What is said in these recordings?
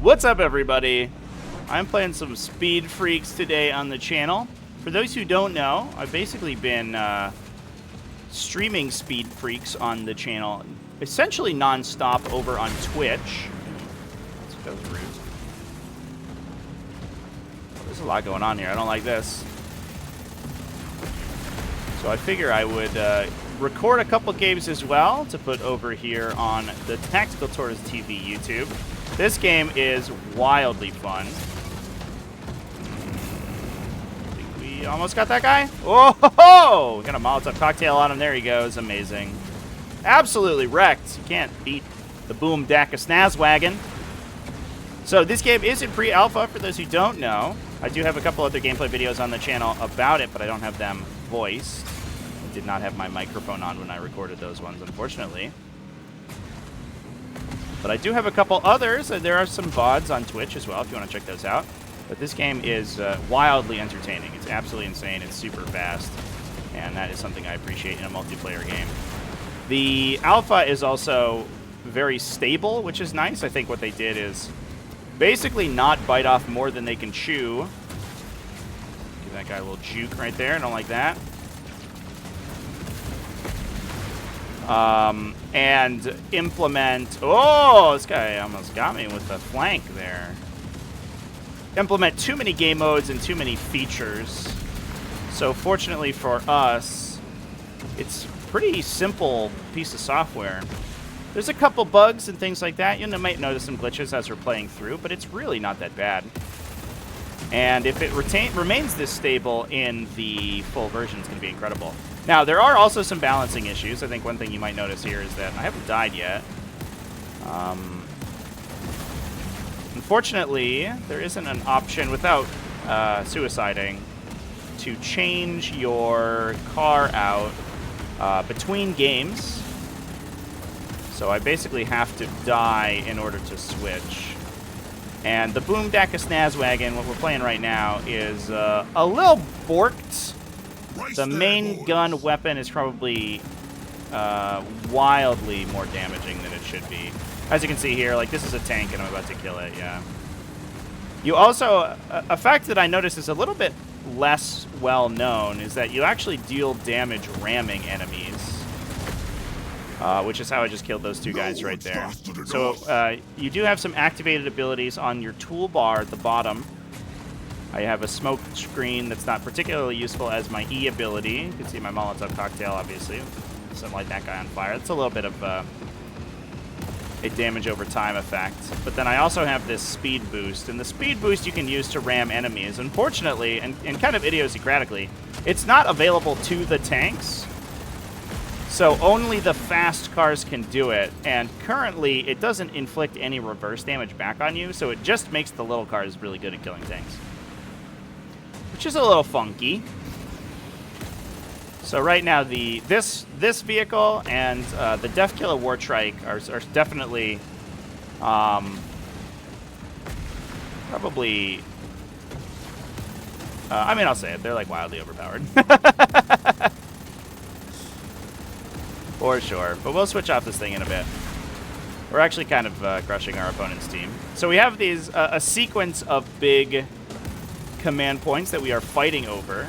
What's up, everybody? I'm playing some Speed Freaks today on the channel. For those who don't know, I've basically been streaming Speed Freaks on the channel essentially non-stop over on Twitch. Let's go through. There's a lot going on here. I don't like this. So I figure I would record a couple games as well to put over here on the Tactical Tours TV YouTube. This game is wildly fun. I think we almost got that guy. Whoa! We got a Molotov cocktail on him. There he goes. Amazing. Absolutely wrecked. You can't beat the Boom Daka Snazwagon. So this game is in pre-alpha for those who don't know. I do have a couple other gameplay videos on the channel about it, but I don't have them voiced. I did not have my microphone on when I recorded those ones, unfortunately. But I do have a couple others. There are some VODs on Twitch as well if you want to check those out. But this game is wildly entertaining. It's absolutely insane. It's super fast. And that is something I appreciate in a multiplayer game. The alpha is also very stable, which is nice. I think what they did is basically not bite off more than they can chew. Give that guy a little juke right there. I don't like that. And implement... Oh, this guy almost got me with the flank there. Implement too many game modes and too many features. So fortunately for us, it's a pretty simple piece of software. There's a couple bugs and things like that. You might notice some glitches as we're playing through, but it's really not that bad. And if it remains this stable in the full version, it's going to be incredible. Now, there are also some balancing issues. I think one thing you might notice here is that I haven't died yet. Unfortunately, there isn't an option without suiciding to change your car out between games. So I basically have to die in order to switch. And the Boom Daka Snazwagon, what we're playing right now, is a little borked. The main gun weapon is probably wildly more damaging than it should be. As you can see here, like, this is a tank and I'm about to kill it, yeah. You also, a fact that I noticed is a little bit less well known is that you actually deal damage ramming enemies. Which is how I just killed those two guys right there. So you do have some activated abilities on your toolbar at the bottom. I have a smoke screen that's not particularly useful as my E ability. You can see my Molotov cocktail, obviously. Something like that guy on fire. It's a little bit of a damage over time effect. But then I also have this speed boost. And the speed boost you can use to ram enemies. Unfortunately, and kind of idiosyncratically, it's not available to the tanks. So only the fast cars can do it, and currently it doesn't inflict any reverse damage back on you, so it just makes the little cars really good at killing tanks. Which is a little funky. So right now this vehicle and the Death Killer Wartrike are definitely probably I mean, I'll say it, they're like wildly overpowered. For sure, but we'll switch off this thing in a bit. We're actually kind of crushing our opponent's team. So we have these a sequence of big command points that we are fighting over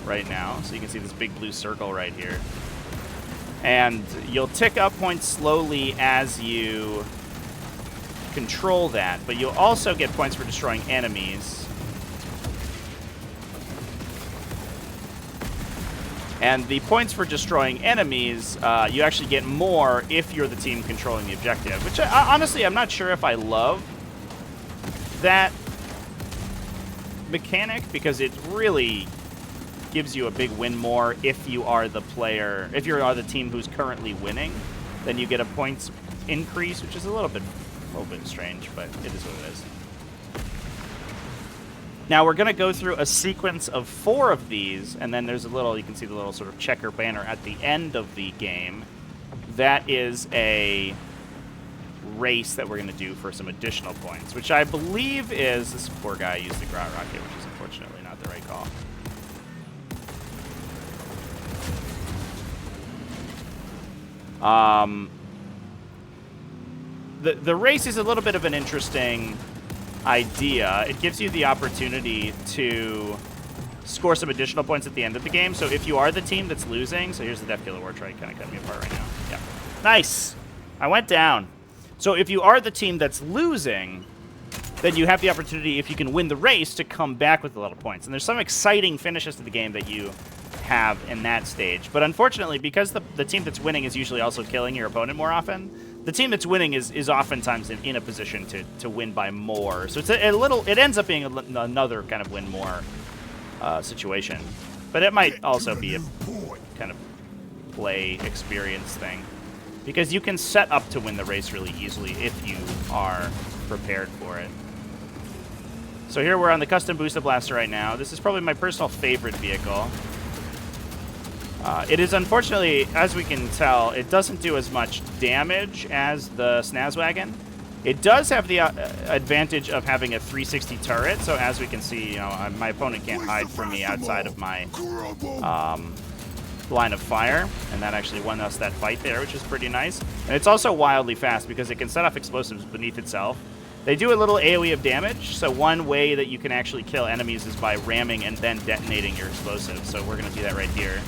right now. So you can see this big blue circle right here. And you'll tick up points slowly as you control that, but you'll also get points for destroying enemies. And the points for destroying enemies, you actually get more if you're the team controlling the objective. Which, honestly, I'm not sure if I love that mechanic, because it really gives you a big win more if you are the player, if you are the team who's currently winning. Then you get a points increase, which is a little bit strange, but it is what it is. Now we're going to go through a sequence of 4 of these, and then there's a little, you can see the little sort of checker banner at the end of the game. That is a race that we're going to do for some additional points, which I believe is, this poor guy used the Grot Rocket, which is unfortunately not the right call. The race is a little bit of an interesting idea. It gives you the opportunity to score some additional points at the end of the game. So if you are the team that's losing, so here's the Death Killer War Trike kind of cut me apart right now. Yeah. Nice. I went down. So if you are the team that's losing, then you have the opportunity, if you can win the race, to come back with a lot of points. And there's some exciting finishes to the game that you have in that stage. But unfortunately, because the team that's winning is usually also killing your opponent more often, the team that's winning is oftentimes in a position to win by more. So it's a little, it ends up being another kind of win more situation. But it might also be a kind of play experience thing, because you can set up to win the race really easily if you are prepared for it. So here we're on the custom BOOSTA Blaster right now. This is probably my personal favorite vehicle. It is, unfortunately, as we can tell, it doesn't do as much damage as the Snazwagon. It does have the advantage of having a 360 turret, so as we can see, you know, my opponent can't hide from me outside of my line of fire, and that actually won us that fight there, which is pretty nice. And it's also wildly fast because it can set off explosives beneath itself. They do a little AoE of damage, so one way that you can actually kill enemies is by ramming and then detonating your explosives. So we're going to do that right here.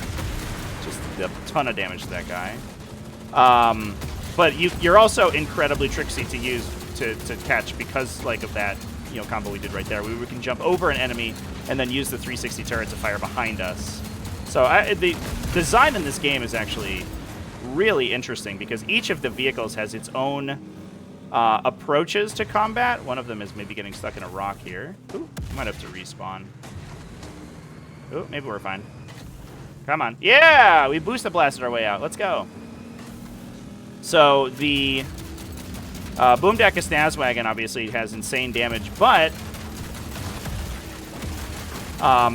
Just a ton of damage to that guy. But you're also incredibly tricksy to use to catch because like of that combo we did right there. We can jump over an enemy and then use the 360 turret to fire behind us. So the design in this game is actually really interesting because each of the vehicles has its own approaches to combat. One of them is maybe getting stuck in a rock here. Ooh, might have to respawn. Ooh, maybe we're fine. Come on. Yeah! We BOOSTA blasted our way out. Let's go. So the Boomdaka Snazwagon obviously has insane damage, but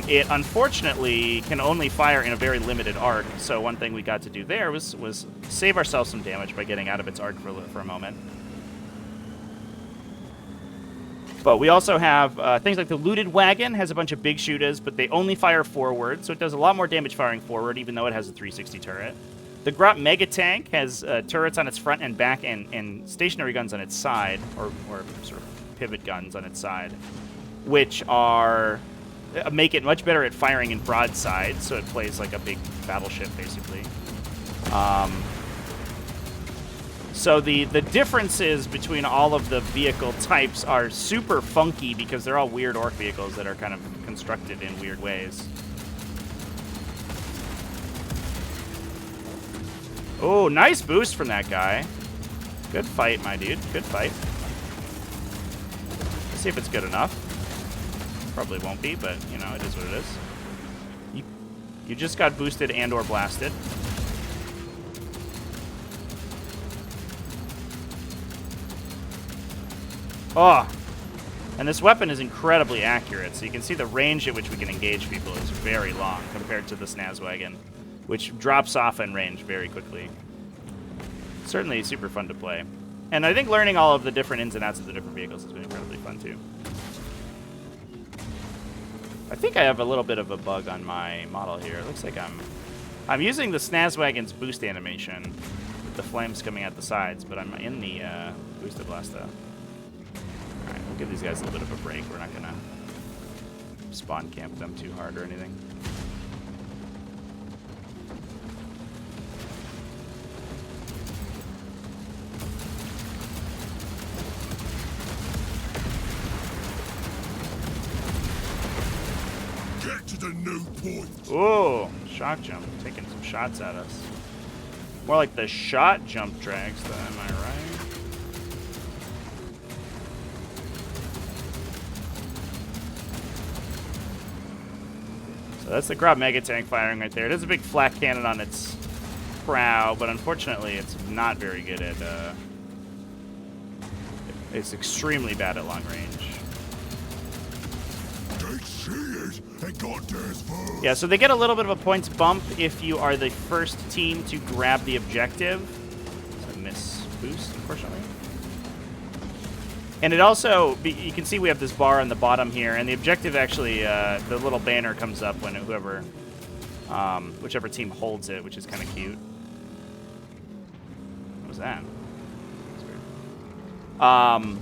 it unfortunately can only fire in a very limited arc. So one thing we got to do there was save ourselves some damage by getting out of its arc for a moment. But we also have things like the Looted Wagon has a bunch of big shooters, but they only fire forward, so it does a lot more damage firing forward, even though it has a 360 turret. The Grot Mega Tank has turrets on its front and back and stationary guns on its side, or sort of pivot guns on its side, which are make it much better at firing in broadside, so it plays like a big battleship, basically. So the differences between all of the vehicle types are super funky because they're all weird orc vehicles that are kind of constructed in weird ways. Oh, nice boost from that guy. Good fight, my dude. Good fight. Let's see if it's good enough. Probably won't be, but, you know, it is what it is. You just got boosted and or blasted. Oh, and this weapon is incredibly accurate, so you can see the range at which we can engage people is very long compared to the Snazwagon, which drops off in range very quickly. Certainly super fun to play. And I think learning all of the different ins and outs of the different vehicles has been incredibly fun too. I think I have a little bit of a bug on my model here. It looks like I'm using the Snazwagon's boost animation with the flames coming out the sides, but I'm in the BOOSTA Blasta. Alright, we'll give these guys a little bit of a break. We're not gonna spawn camp them too hard or anything. Get to the new point. Oh, shock jump, taking some shots at us. More like the shot jump drags, though, am I right? So that's the Grot Mega Tank firing right there. It has a big flat cannon on its prow, but unfortunately it's not very good at, it's extremely bad at long range. They see it and got theirs first. Yeah, so they get a little bit of a points bump if you are the first team to grab the objective. It's a miss boost, unfortunately. And it also, you can see we have this bar on the bottom here, and the objective actually, the little banner comes up when whoever, whichever team holds it, which is kind of cute. What was that? That's weird.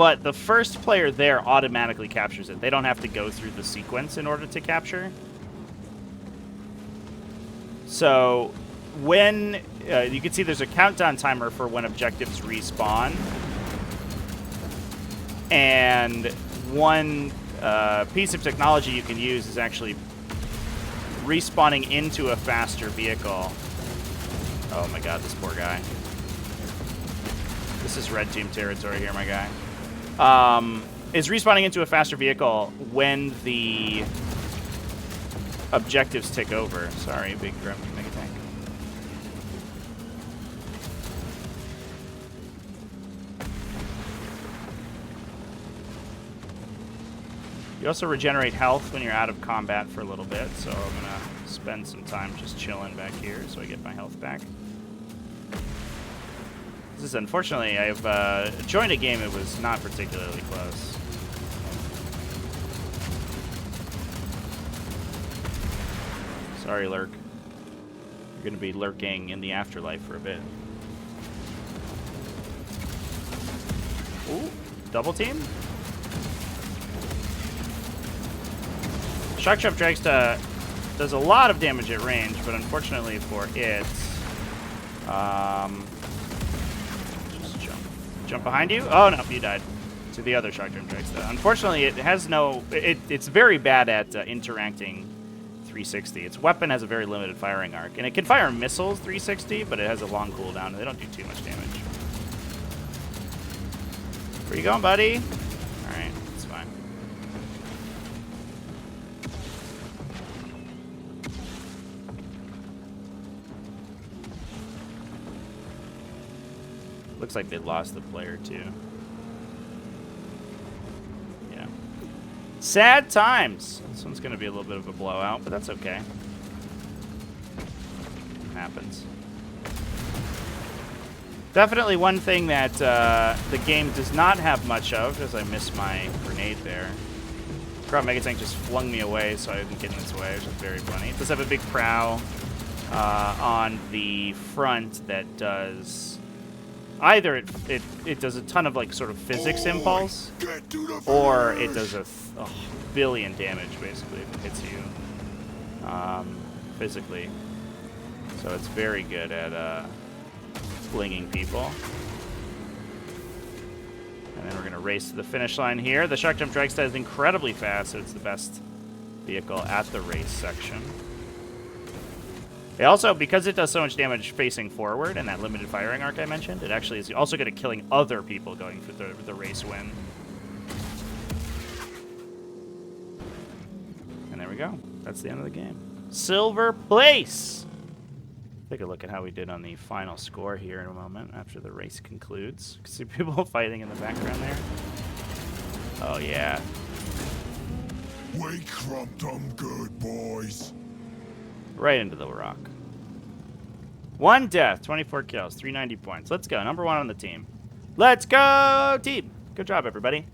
but the first player there automatically captures it. They don't have to go through the sequence in order to capture. So when you can see there's a countdown timer for when objectives respawn. And one piece of technology you can use is actually respawning into a faster vehicle. Oh my god, this poor guy. This is red team territory here, my guy. Is respawning into a faster vehicle when the objectives take over. Sorry, big grim mega tank. You also regenerate health when you're out of combat for a little bit, so I'm gonna spend some time just chilling back here so I get my health back. This is unfortunately, I've joined a game that was not particularly close. Sorry, Lurk. You're gonna be lurking in the afterlife for a bit. Ooh, double team? Shock Jump Dragsta does a lot of damage at range, but unfortunately for it, just jump behind you. Oh no, you died to the other Shock Jump Dragsta. Unfortunately, it has no. It's very bad at interacting 360. Its weapon has a very limited firing arc, and it can fire missiles 360, but it has a long cooldown, and they don't do too much damage. Where you going, buddy? All right, it's fine. Looks like they lost the player, too. Yeah. Sad times. This one's going to be a little bit of a blowout, but that's okay. It happens. Definitely one thing that the game does not have much of, as I missed my grenade there. Crop Mega Tank just flung me away, so I didn't get in its way, which is very funny. It does have a big prow on the front that does... Either it does a ton of like sort of physics impulse, or it does a billion damage basically if it hits you physically. So it's very good at flinging people. And then we're gonna race to the finish line here. The Shock Jump Dragsta is incredibly fast, so it's the best vehicle at the race section. It also, because it does so much damage facing forward and that limited firing arc I mentioned, it actually is also good at killing other people going for the race win. And there we go. That's the end of the game. Silver place! Take a look at how we did on the final score here in a moment after the race concludes. You can see people fighting in the background there. Oh, yeah. We crumped them good, boys. Right into the rock. 1 death, 24 kills, 390 points. Let's go. Number 1 on the team. Let's go, team. Good job, everybody.